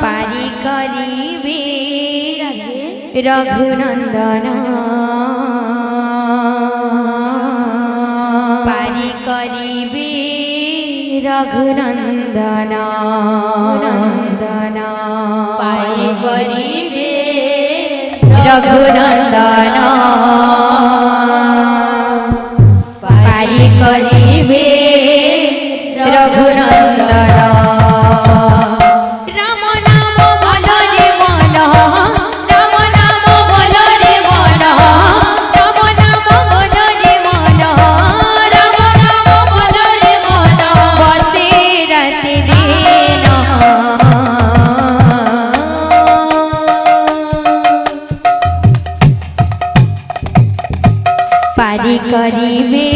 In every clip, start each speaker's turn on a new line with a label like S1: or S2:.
S1: पारी करिबे रघुनंदन पारी करिबे रघुनंदन नंदन पारी करिबे रघुनंदन पारी करिबे रघुनंदन पारी करिबे रघुनंदन पारी करिबे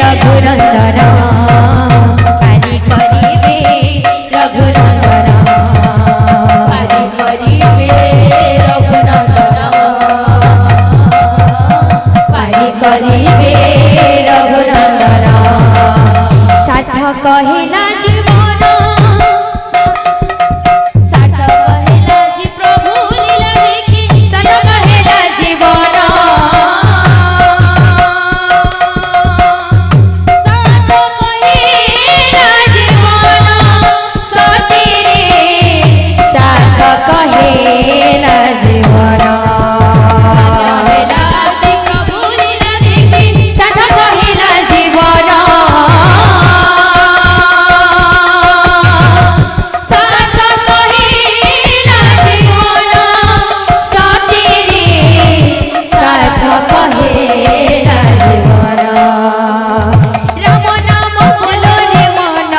S1: रघुनंदन पारी करिबे रघुनंदन पारी करिबे रघुनंदन साथ कहिला जीवन साथ कहिला जी प्रभु लीला देखी चल कहिला जीवन कहेला जीवन साथ कहेला जीवन साथ कहेला जीवन सतीरे साथ कहेला जीवन राम नाम बोलो रे मन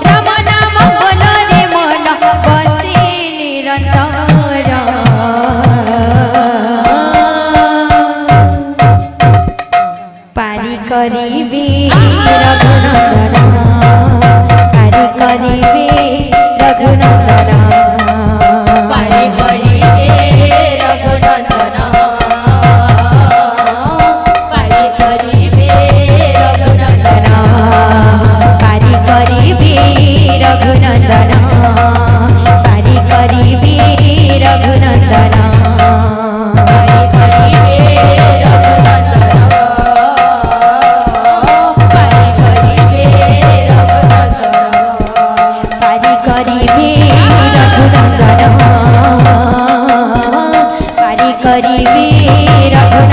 S1: राम नाम बोलो रे मन बसे पारी करिबे रघुनंदन पारी करिबे रघुनंदन पारी करिबे रघुनंदन पारी करिबे रघुनंदन पारी करिबे रघुनंदन पारी करिबे रघुनंदन पारी करिबे रघुनंदन पारी करिबे रघुनंदन पारी करिबे रघुनंदन पारी करिबे रघुनंदन